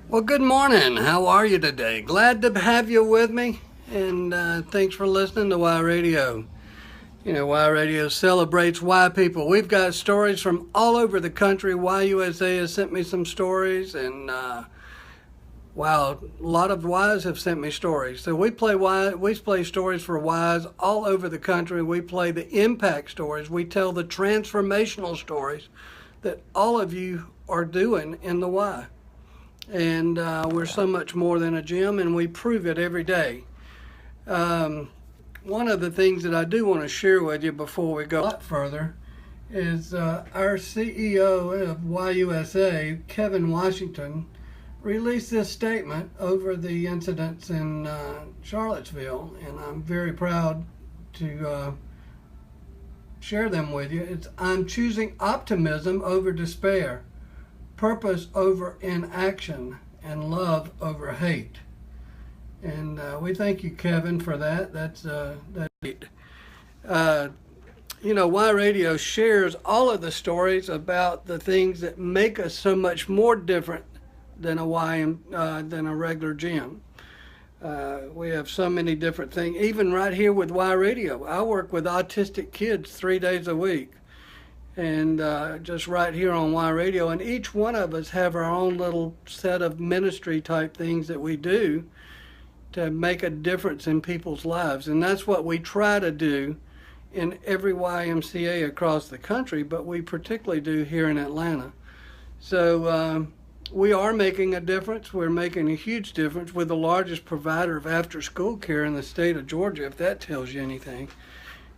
Well, good morning. How are you today? Glad to have you with me, and thanks for listening to Y Radio. You know, Y Radio celebrates Y people. We've got stories from all over the country. YUSA has sent me some stories, and wow, a lot of Ys have sent me stories. So we play stories for Ys all over the country. We play the impact stories. We tell the transformational stories that all of you are doing in the Y. And we're so much more than a gym, and we prove it every day. One of the things that I do want to share with you before we go a lot further is our CEO of YUSA, Kevin Washington, released this statement over the incidents in Charlottesville, and I'm very proud to share them with you. I'm choosing optimism over despair, purpose over inaction, and love over hate. And we thank you, Kevin, for that. That's great. You know, Y Radio shares all of the stories about the things that make us so much more different than than a regular gym. We have so many different things. Even right here with Y Radio, I work with autistic kids 3 days a week. And just right here on Y Radio, and each one of us have our own little set of ministry type things that we do to make a difference in people's lives. And that's what we try to do in every YMCA across the country, but we particularly do here in Atlanta. So we are making a difference. We're making a huge difference. We're the largest provider of after school care in the state of Georgia, if that tells you anything.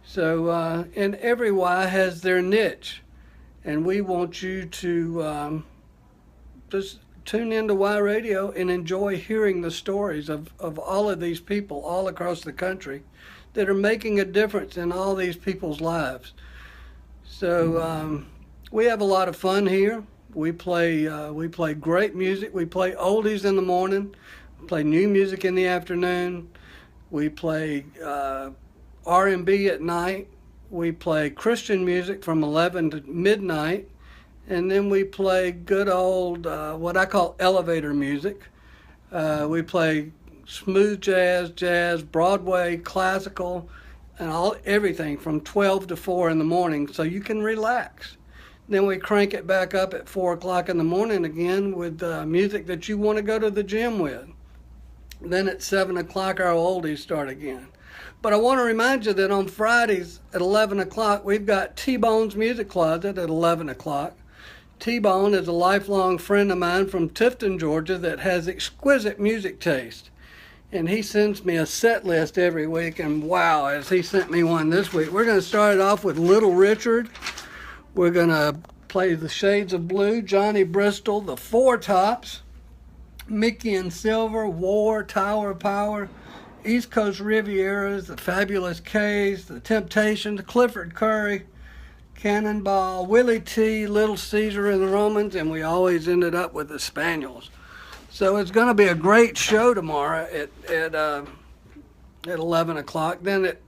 So, and every Y has their niche, and we want you to just tune into Y Radio and enjoy hearing the stories of all of these people all across the country that are making a difference in all these people's lives. So, we have a lot of fun here. We play great music. We play oldies in the morning, we play new music in the afternoon. We play R&B at night. We play Christian music from 11 to midnight. And then we play good old, what I call elevator music. We play smooth jazz, Broadway, classical, and everything from 12 to 4 in the morning so you can relax. Then we crank it back up at 4 o'clock in the morning again with music that you want to go to the gym with. Then at 7 o'clock, our oldies start again. But I want to remind you that on Fridays at 11 o'clock, we've got T-Bone's Music Closet at 11 o'clock. T-Bone is a lifelong friend of mine from Tifton, Georgia, that has exquisite music taste. And he sends me a set list every week, and wow, as he sent me one this week. We're going to start it off with Little Richard. We're going to play The Shades of Blue, Johnny Bristol, The Four Tops, Mickey and Silver, War, Tower of Power, East Coast Rivieras, the Fabulous K's, the Temptations, Clifford Curry, Cannonball, Willie T, Little Caesar and the Romans, and we always ended up with the Spaniels. So it's going to be a great show tomorrow at 11 o'clock. Then at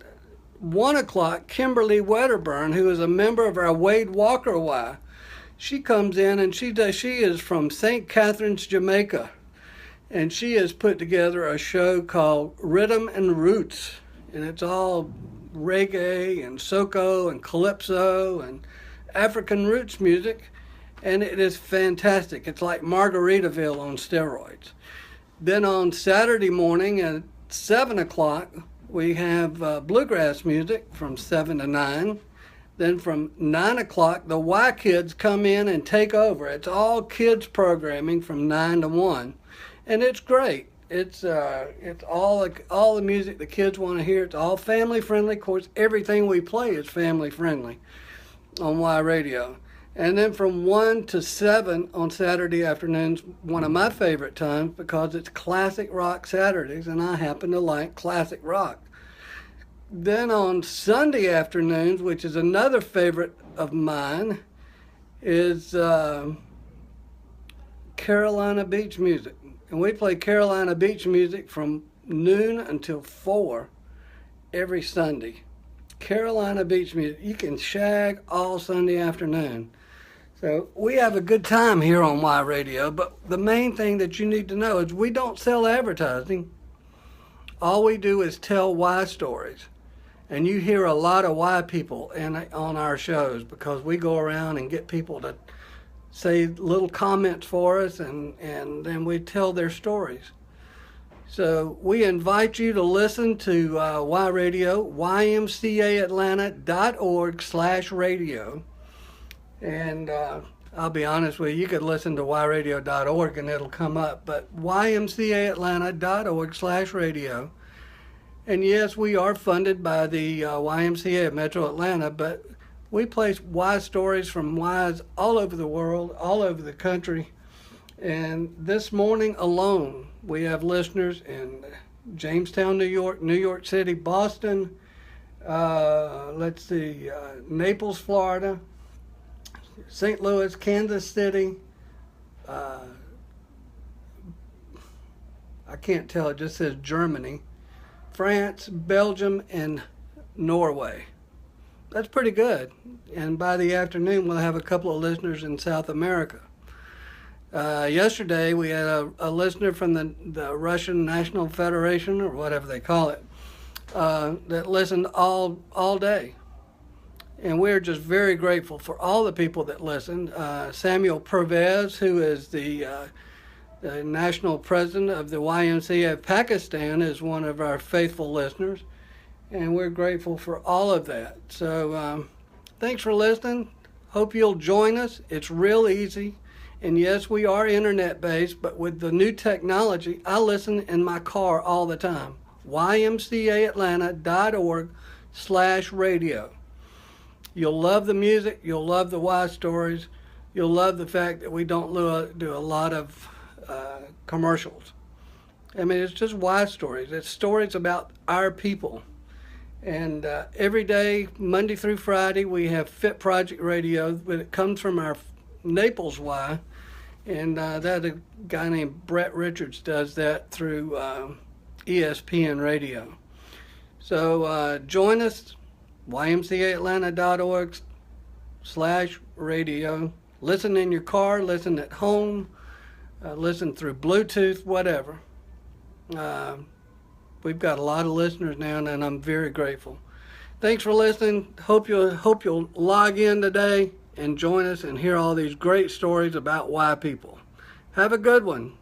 1 o'clock, Kimberly Wedderburn, who is a member of our Wade Walker Y, she comes in and she is from St. Catharines, Jamaica. And she has put together a show called Rhythm and Roots. And it's all reggae and soca and calypso and African roots music. And it is fantastic. It's like Margaritaville on steroids. Then on Saturday morning at 7 o'clock, we have bluegrass music from 7 to 9. Then from 9 o'clock, the Y Kids come in and take over. It's all kids programming from 9 to 1. And it's great. It's all the music the kids want to hear. It's all family friendly. Of course, everything we play is family friendly on Y Radio. And then from 1 to 7 on Saturday afternoons, one of my favorite times because it's classic rock Saturdays, and I happen to like classic rock. Then on Sunday afternoons, which is another favorite of mine, is Carolina Beach music. And we play Carolina Beach music from noon until 4 every Sunday. Carolina Beach music. You can shag all Sunday afternoon. So we have a good time here on Y Radio, but the main thing that you need to know is we don't sell advertising. All we do is tell Y stories. And you hear a lot of Y people on our shows because we go around and get people to say little comments for us, and then we tell their stories. So we invite you to listen to Y Radio, ymcaatlanta.org/radio. And I'll be honest with you, you could listen to yradio.org and it'll come up, but ymcaatlanta.org/radio. And yes, we are funded by the YMCA of Metro Atlanta, but we place Y stories from Ys all over the world, all over the country. And this morning alone, we have listeners in Jamestown, New York City, Boston, Naples, Florida, St. Louis, Kansas City. I can't tell, it just says Germany, France, Belgium, and Norway. That's pretty good. And by the afternoon, we'll have a couple of listeners in South America. Yesterday, we had a listener from the Russian National Federation, or whatever they call it, that listened all day. And we're just very grateful for all the people that listened. Samuel Pervez, who is the national president of the YMCA of Pakistan, is one of our faithful listeners. And we're grateful for all of that. So thanks for listening. Hope you'll join us. It's real easy. And yes, we are internet-based, but with the new technology, I listen in my car all the time. ymcaatlanta.org/radio. You'll love the music. You'll love the Y stories. You'll love the fact that we don't do a lot of commercials. I mean, it's just Y stories. It's stories about our people. And every day, Monday through Friday, we have Fit Project Radio, but it comes from our Naples Y. And that a guy named Brett Richards does that through ESPN Radio. So join us, ymcaatlanta.org/radio. Listen in your car, listen at home, listen through Bluetooth, whatever. We've got a lot of listeners now, and I'm very grateful. Thanks for listening. Hope you'll log in today and join us and hear all these great stories about Y people. Have a good one.